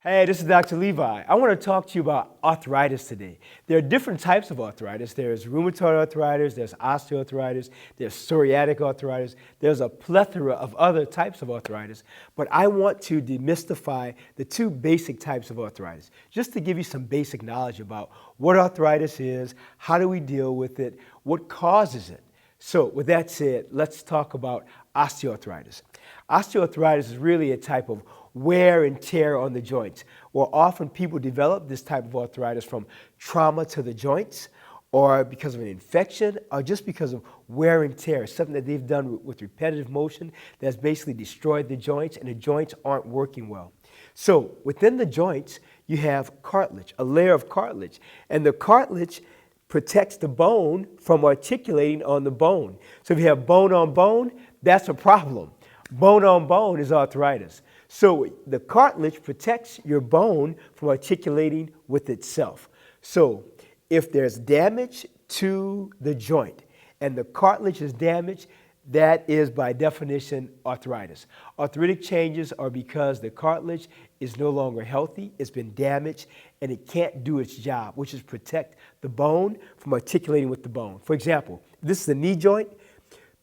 Hey, this is Dr. Levi. I want to talk to you about arthritis today. There are different types of arthritis. There's rheumatoid arthritis, there's osteoarthritis, there's psoriatic arthritis, there's a plethora of other types of arthritis. But I want to demystify the two basic types of arthritis, just to give you some basic knowledge about what arthritis is, how do we deal with it, what causes it. So with that said, let's talk about osteoarthritis. Osteoarthritis is really a type of wear and tear on the joints. Well, often people develop this type of arthritis from trauma to the joints, or because of an infection, or just because of wear and tear, something that they've done with repetitive motion that's basically destroyed the joints, and the joints aren't working well. So within the joints, you have cartilage, a layer of cartilage, and the cartilage protects the bone from articulating on the bone. So if you have bone on bone, that's a problem. Bone on bone is arthritis. So the cartilage protects your bone from articulating with itself. So if there's damage to the joint and the cartilage is damaged, that is by definition arthritis. Arthritic changes are because the cartilage is no longer healthy, it's been damaged, and it can't do its job, which is protect the bone from articulating with the bone. For example, this is the knee joint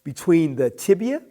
between the tibia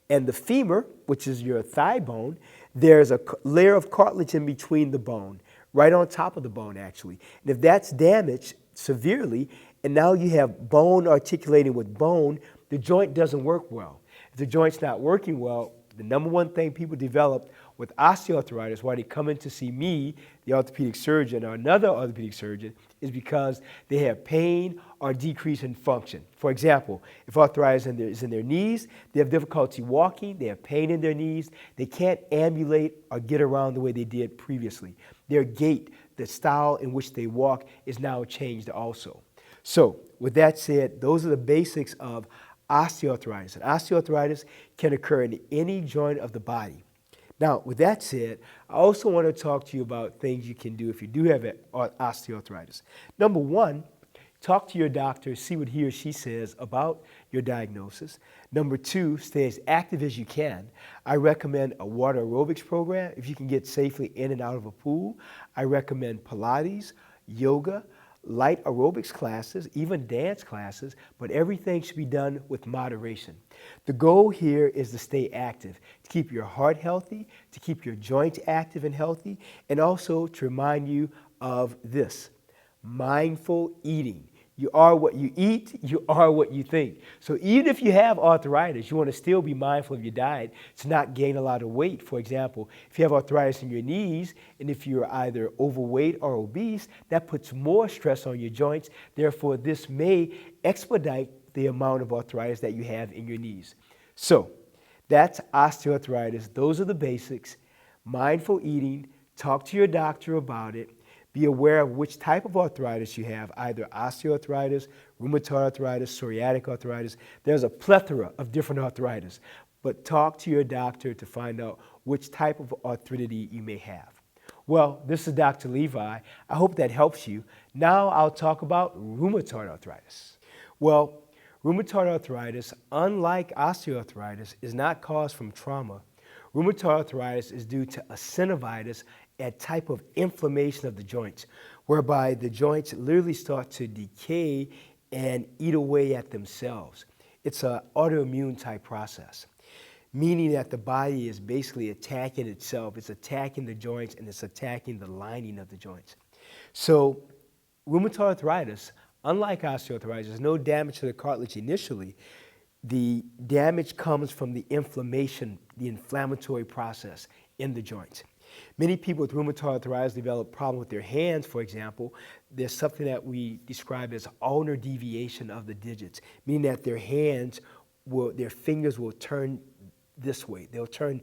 and the femur, which is your thigh bone. There's a layer of cartilage in between the bone, right on top of the bone actually. And if that's damaged severely, and now you have bone articulating with bone, the joint doesn't work well. If the joint's not working well, the number one thing people develop with osteoarthritis, why they come in to see me, the orthopedic surgeon, or another orthopedic surgeon, is because they have pain or decrease in function. For example, if arthritis is in their knees, they have difficulty walking, they have pain in their knees, they can't ambulate or get around the way they did previously. Their gait, the style in which they walk, is now changed also. So, with that said, those are the basics of osteoarthritis. And osteoarthritis can occur in any joint of the body. Now, with that said, I also want to talk to you about things you can do if you do have osteoarthritis. Number one, talk to your doctor, see what he or she says about your diagnosis. Number two, stay as active as you can. I recommend a water aerobics program if you can get safely in and out of a pool. I recommend Pilates, yoga, light aerobics classes, even dance classes, but everything should be done with moderation. The goal here is to stay active, to keep your heart healthy, to keep your joints active and healthy, and also to remind you of this: mindful eating. You are what you eat, you are what you think. So even if you have arthritis, you want to still be mindful of your diet to not gain a lot of weight. For example, if you have arthritis in your knees, and if you're either overweight or obese, that puts more stress on your joints. Therefore, this may expedite the amount of arthritis that you have in your knees. So that's osteoarthritis. Those are the basics. Mindful eating, talk to your doctor about it. Be aware of which type of arthritis you have, either osteoarthritis, rheumatoid arthritis, psoriatic arthritis. There's a plethora of different arthritis, but talk to your doctor to find out which type of arthritis you may have. Well, this is Dr. Levi. I hope that helps you. Now I'll talk about rheumatoid arthritis. Well, rheumatoid arthritis, unlike osteoarthritis, is not caused from trauma. Rheumatoid arthritis is due to a synovitis, a type of inflammation of the joints, whereby the joints literally start to decay and eat away at themselves. It's an autoimmune type process, meaning that the body is basically attacking itself. It's attacking the joints and it's attacking the lining of the joints. So rheumatoid arthritis, unlike osteoarthritis, there's no damage to the cartilage initially. The damage comes from the inflammation, the inflammatory process in the joints. Many people with rheumatoid arthritis develop problems with their hands, for example. There's something that we describe as ulnar deviation of the digits, meaning that their fingers will turn this way. They'll turn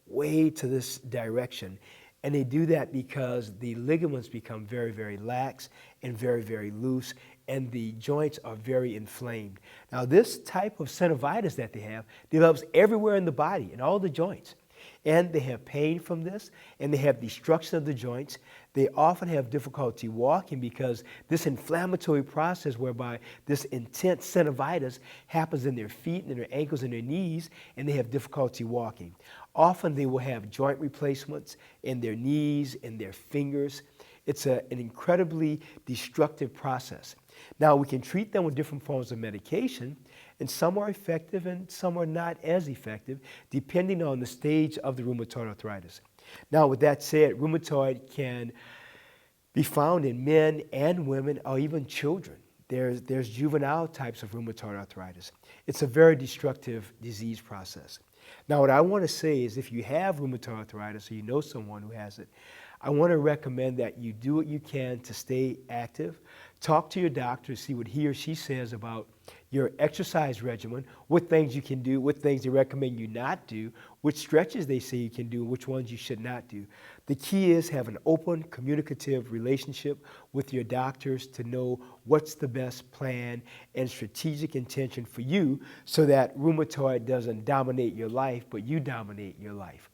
way to this direction. And they do that because the ligaments become very, very lax and very, very loose, and the joints are very inflamed. Now, this type of synovitis that they have develops everywhere in the body, in all the joints. And they have pain from this, and they have destruction of the joints. They often have difficulty walking because this inflammatory process whereby this intense synovitis happens in their feet and their ankles and their knees, and they have difficulty walking. Often they will have joint replacements in their knees, in their fingers. It's an incredibly destructive process. Now, we can treat them with different forms of medication, and some are effective and some are not as effective, depending on the stage of the rheumatoid arthritis. Now, with that said, rheumatoid can be found in men and women or even children. There's juvenile types of rheumatoid arthritis. It's a very destructive disease process. Now, what I want to say is if you have rheumatoid arthritis or you know someone who has it, I want to recommend that you do what you can to stay active. Talk to your doctor to see what he or she says about your exercise regimen, what things you can do, what things they recommend you not do, which stretches they say you can do, which ones you should not do. The key is have an open, communicative relationship with your doctors to know what's the best plan and strategic intention for you so that rheumatoid doesn't dominate your life, but you dominate your life.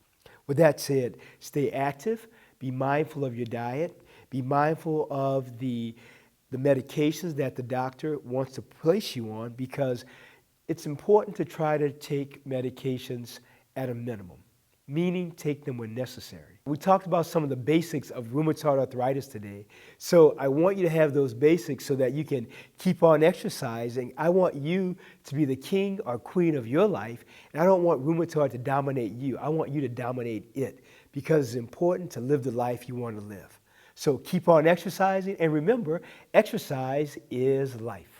With that said, stay active, be mindful of your diet, be mindful of the medications that the doctor wants to place you on, because it's important to try to take medications at a minimum, meaning take them when necessary. We talked about some of the basics of rheumatoid arthritis today, so I want you to have those basics so that you can keep on exercising. I want you to be the king or queen of your life, and I don't want rheumatoid to dominate you. I want you to dominate it, because it's important to live the life you want to live. So keep on exercising, and remember, exercise is life.